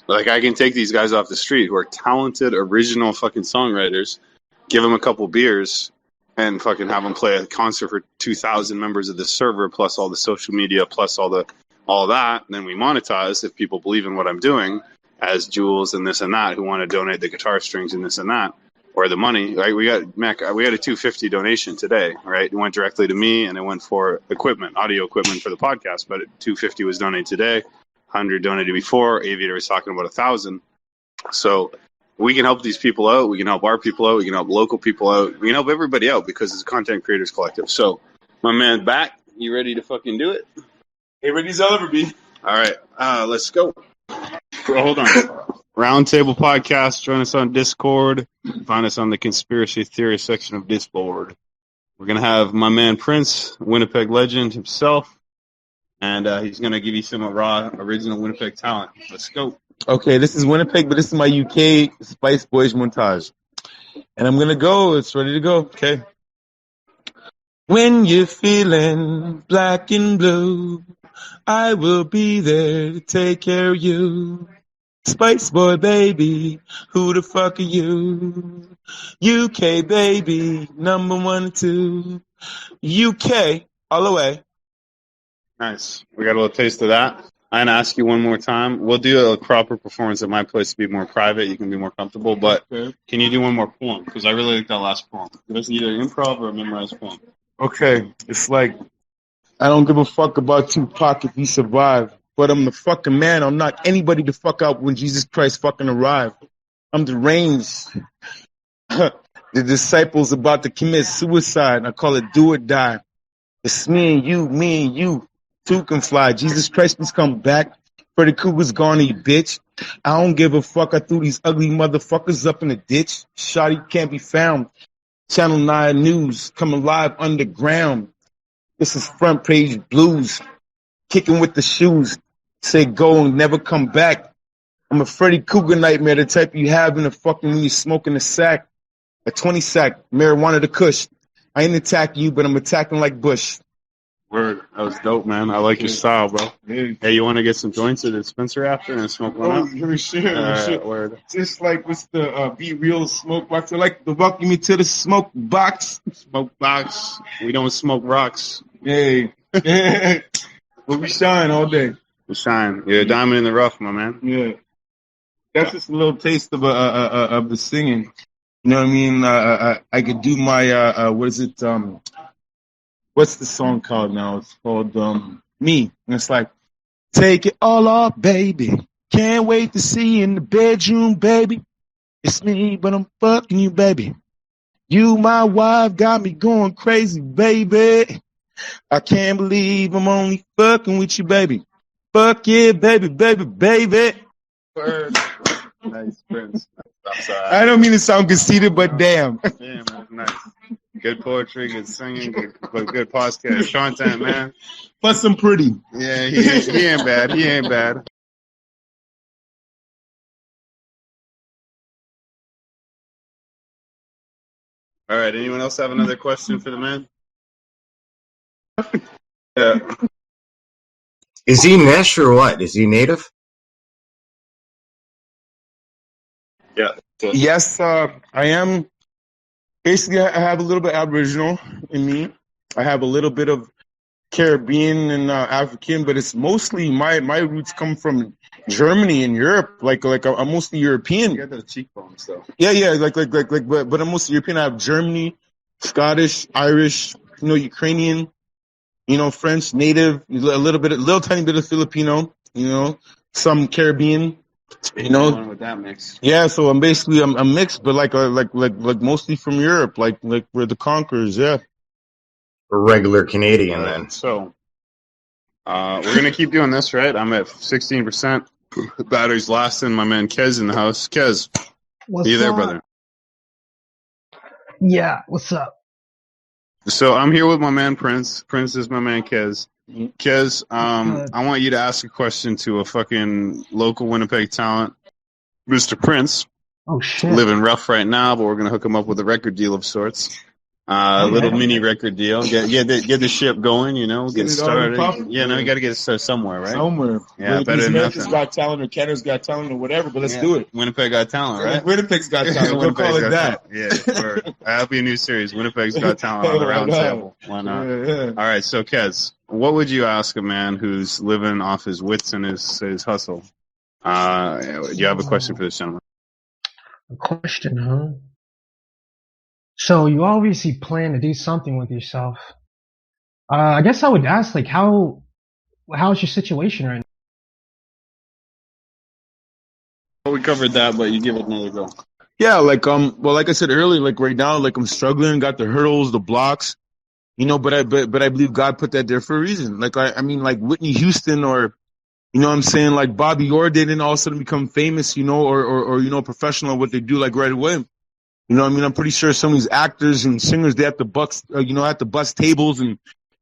Like, I can take these guys off the street who are talented, original fucking songwriters, give them a couple beers, and fucking have them play a concert for 2,000 members of the server, plus all the social media, plus all that. And then we monetize if people believe in what I'm doing, as Jules and this and that, who want to donate the guitar strings and this and that, or the money. Right? We got a $250 donation today. Right? It went directly to me, and it went for equipment, audio equipment for the podcast. But $250 was donated today. 100 donated before. Aviator was talking about 1,000. So we can help these people out. We can help our people out. We can help local people out. We can help everybody out because it's a content creators collective. So, my man, back. You ready to fucking do it? Hey, ready as I'll ever be. All right, let's go. Well, hold on. Roundtable Podcast. Join us on Discord. Find us on the conspiracy theory section of Discord. We're gonna have my man Prince, Winnipeg legend himself. And he's going to give you some raw, original Winnipeg talent. Let's go. Okay, this is Winnipeg, but this is my UK Spice Boys montage. And I'm going to go. It's ready to go. Okay. When you're feeling black and blue, I will be there to take care of you. Spice Boy, baby, who the fuck are you? UK, baby, number 1 and 2. UK, all the way. Nice. We got a little taste of that. I'm going to ask you one more time. We'll do a proper performance at my place to be more private. You can be more comfortable. But Can you do one more poem? Because I really like that last poem. It's either improv or a memorized poem. Okay. It's like, I don't give a fuck about Tupac if he survived. But I'm the fucking man. I'll knock anybody the fuck out when Jesus Christ fucking arrived. I'm deranged. The disciples about to commit suicide. I call it do or die. It's me and you. 2 can fly. Jesus Christ, please come back. Freddy Krueger's gone, you bitch. I don't give a fuck. I threw these ugly motherfuckers up in the ditch. Shotty can't be found. Channel 9 News coming live underground. This is front page blues. Kicking with the shoes. Say go and never come back. I'm a Freddy Krueger nightmare, the type you have in the fucking when you're smoking a sack. A 20 sack, marijuana to kush. I ain't attacking you, but I'm attacking like Bush. Word. That was dope, man. I like your style, bro. Hey, you want to get some joints at the dispenser after and smoke one out? We should. Word. Just like what's the Be Real smoke box? I like to welcome you to the smoke box. Smoke box. We don't smoke rocks. Hey. But we shine all day. We shine. You're a diamond in the rough, my man. Yeah. That's just a little taste of the singing. You know what I mean? I could do my what is it? What's the song called now? It's called Me. And it's like, take it all off, baby. Can't wait to see you in the bedroom, baby. It's me, but I'm fucking you, baby. You, my wife, got me going crazy, baby. I can't believe I'm only fucking with you, baby. Fuck yeah, baby, baby, baby. Word. Nice, Prince. I don't mean to sound conceited, but damn. Yeah, man. Nice. Good poetry, good singing, good podcast content, man. Plus, I'm pretty. Yeah, he ain't bad. He ain't bad. All right. Anyone else have another question for the man? Yeah. Is he Mesh or what? Is he native? Yeah. Yes, I am. Basically, I have a little bit Aboriginal in me. I have a little bit of Caribbean and African, but it's mostly my roots come from Germany and Europe. Like I'm mostly European. You got those cheekbones, though. Yeah. But I'm mostly European. I have Germany, Scottish, Irish, Ukrainian, French, native, a little tiny bit of Filipino, some Caribbean, Going with that mix. Yeah, so I'm basically I'm mixed, but like mostly from Europe, like we're the conquerors. Yeah. A regular Canadian then. So, we're gonna keep doing this, right? I'm at 16%. Battery's lasting. My man Kez in the house. Kez, What's are you there, up? brother? Yeah, what's up? So I'm here with my man Prince. Prince is my man Kez. Kez, Good. I want you to ask a question to a fucking local Winnipeg talent, Mr. Prince. Oh shit. Living rough right now, but we're gonna hook him up with a record deal of sorts. A little mini record deal. Get the ship going, get started. You got to get it started somewhere, right? Somewhere. Yeah, better than America's nothing. Got Talent or Canada's Got Talent or whatever, but let's do it. Winnipeg Got Talent, right? Winnipeg's Got Talent. We'll call it that. Yeah, that'll be a new series. Winnipeg's Got Talent on the round table. Why not? Yeah. All right, so Kez, what would you ask a man who's living off his wits and his hustle? Do you have a question for this gentleman? A question, huh? So you obviously plan to do something with yourself. I guess I would ask, like, how's your situation right now? We covered that, but you give it another go. Yeah, like like I said earlier, like right now, like I'm struggling, got the hurdles, the blocks, but I believe God put that there for a reason. Like I mean, like Whitney Houston or what I'm saying, like Bobby Orr didn't all of a sudden become famous, or professional at what they do like right away. I'm pretty sure some of these actors and singers, they have to bust tables and,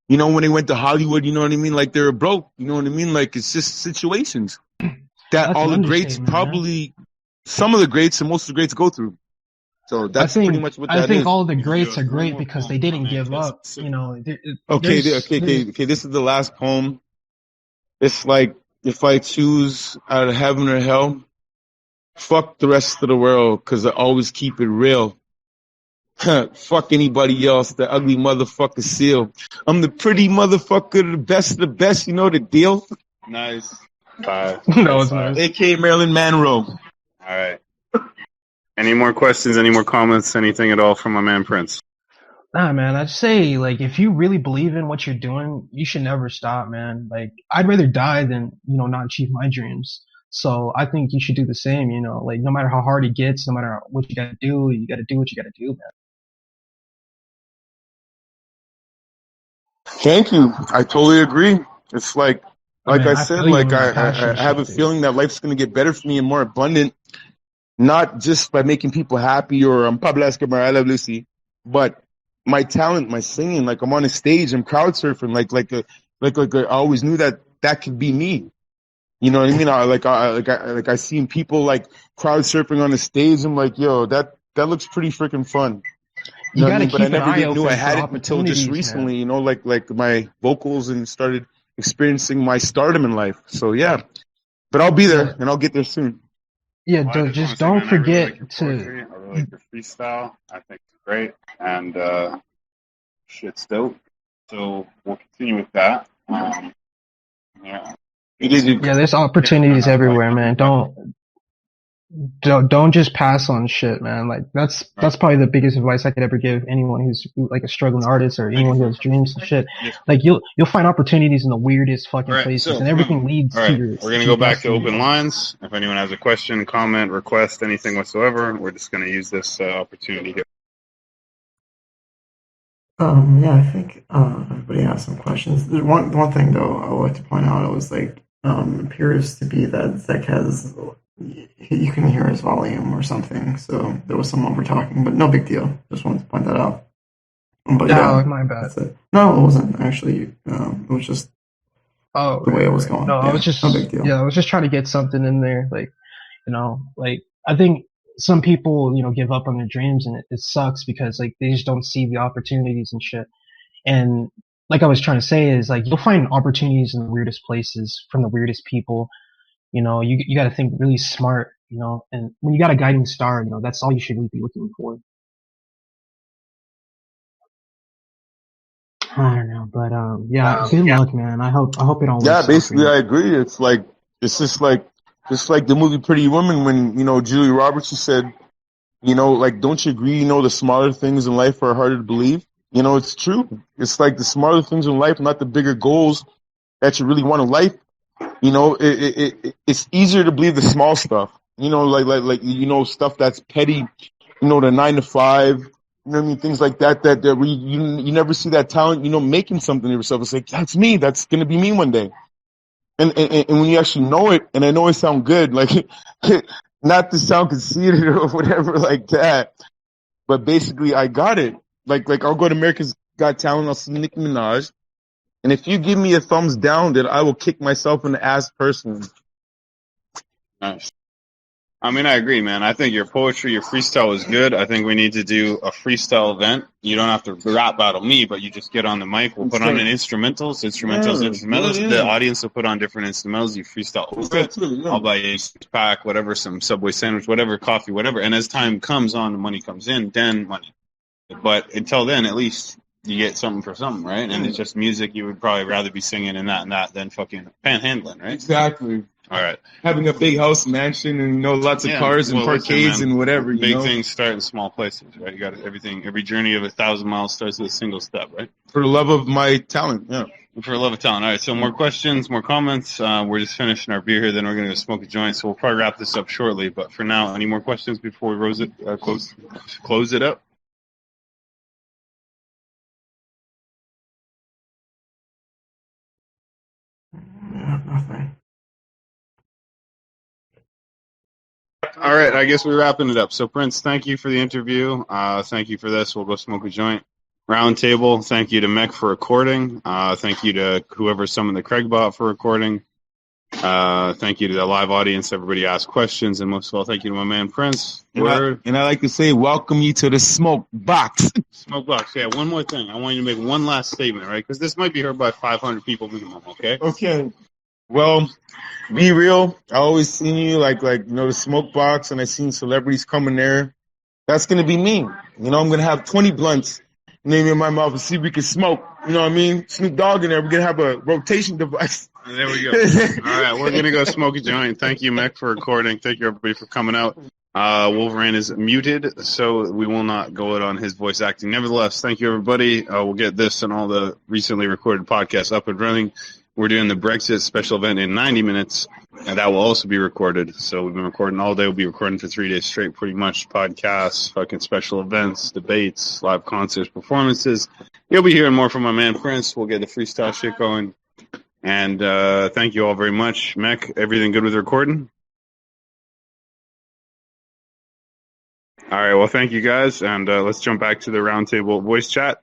when they went to Hollywood, like they were broke, like it's just situations that That's all an the greats understatement, probably, some of the greats and most of the greats go through. So that's pretty much what that is. I think all the greats are great because they didn't give up. Okay, this is the last poem. It's like, if I choose out of heaven or hell, fuck the rest of the world, cause I always keep it real. Fuck anybody else, the ugly motherfucker seal. I'm the pretty motherfucker, the best of the best, you know the deal? Nice. Five. No, it's nice. AKA Marilyn Monroe. All right. Any more questions, any more comments, anything at all from my man Prince? Nah, man, I'd say, like, if you really believe in what you're doing, you should never stop, man. Like, I'd rather die than, not achieve my dreams. So I think you should do the same, like no matter how hard it gets, no matter what you gotta do what you gotta do, man. Thank you. I totally agree. It's like Man, I said, feel you like on the passion I have a shit, feeling that life's going to get better for me and more abundant, not just by making people happy or Pablo Escobar, I love Lucy, but my talent, my singing, like I'm on a stage, I'm crowd surfing, like I always knew that could be me. You know what I mean? I seen people like crowd surfing on the stage. I'm like, yo, that looks pretty freaking fun. You gotta But I keep an never eye even knew open I had for it until just opportunities, recently. man. Like my vocals and started experiencing my stardom in life. So yeah, but I'll be there and I'll get there soon. Yeah, Well, I just wanna don't say, man, I really forget like your to. poetry. I really like your freestyle. I think it's great, and shit's dope. So we'll continue with that. Yeah. Yeah, there's opportunities everywhere, man. Don't just pass on shit, man. Like that's probably the biggest advice I could ever give anyone who's like a struggling artist or anyone who has dreams and shit. Like you'll find opportunities in the weirdest fucking places, and everything leads to your. We're gonna go back to open lines. If anyone has a question, comment, request, anything whatsoever, we're just gonna use this opportunity here. Yeah, I think everybody has some questions. There's one thing though I would like to point out. It was like appears to be that Zek has you can hear his volume or something. So there was some over talking, but no big deal. Just wanted to point that out. But yeah, my bad. That's it. No, it wasn't actually. It was just the way it was going. No, yeah, I was just no big deal. I was just trying to get something in there, like like I think some people give up on their dreams and it sucks because like they just don't see the opportunities and shit. And like I was trying to say is like you'll find opportunities in the weirdest places from the weirdest people. You got to think really smart, and when you got a guiding star, that's all you should really be looking for. I don't know, but yeah, good luck, man. I hope it all works Yeah, out for basically, you. I agree. It's just like the movie Pretty Woman when Julia Roberts she said, like, don't you agree? The smaller things in life are harder to believe. It's true. It's like the smaller things in life, not the bigger goals that you really want in life. It's easier to believe the small stuff. Stuff that's petty. The 9 to 5. What I mean? Things like that where you never see that talent. Making something of yourself. It's like that's me. That's gonna be me one day. And when you actually know it, and I know it sound good, like not to sound conceited or whatever like that, but basically I got it. Like I'll go to America's Got Talent. I'll see Nicki Minaj. And if you give me a thumbs down, then I will kick myself in the ass personally. Nice. I mean, I agree, man. I think your poetry, your freestyle is good. I think we need to do a freestyle event. You don't have to rap battle me, but you just get on the mic. We'll put on an instrumentals. The audience will put on different instrumentals. You freestyle over it. I'll buy you a pack, whatever, some Subway sandwich, whatever, coffee, whatever. And as time comes on, the money comes in, then money. But until then, at least you get something for something, right? And it's just music. You would probably rather be singing and that than fucking panhandling, right? Exactly. All right. Having a big house mansion and lots of cars and parkades and whatever. Big things start in small places, right? You got everything. Every journey of 1,000 miles starts with a single step, right? For the love of my talent, yeah. For the love of talent. All right. So more questions, more comments. We're just finishing our beer here. Then we're going to smoke a joint. So we'll probably wrap this up shortly. But for now, any more questions before we close it up? Yeah, nothing. All right, I guess we're wrapping it up. So, Prince, thank you for the interview. Thank you for this. We'll go smoke a joint. Roundtable, thank you to Mech for recording. Thank you to whoever summoned the Craigbot for recording. Thank you to the live audience. Everybody asked questions. And most of all, thank you to my man, Prince. And I like to say, welcome you to the smoke box. Smoke box. Yeah, one more thing. I want you to make one last statement, right? Because this might be heard by 500 people minimum, okay? Okay. Well, be real. I always seen you like the smoke box, and I seen celebrities coming there. That's gonna be me. I'm gonna have 20 blunts maybe in my mouth and see if we can smoke. You know what I mean? Snoop Dogg in there. We're gonna have a rotation device. There we go. All right, we're gonna go smoke a joint. Thank you, Mech, for recording. Thank you, everybody, for coming out. Wolverine is muted, so we will not go it on his voice acting. Nevertheless, thank you, everybody. We'll get this and all the recently recorded podcasts up and running. We're doing the Brexit special event in 90 minutes, and that will also be recorded. So we've been recording all day. We'll be recording for 3 days straight, pretty much. Podcasts, fucking special events, debates, live concerts, performances. You'll be hearing more from my man Prince. We'll get the freestyle shit going. And thank you all very much. Mech, everything good with the recording? All right, well, thank you guys. And let's jump back to the roundtable voice chat.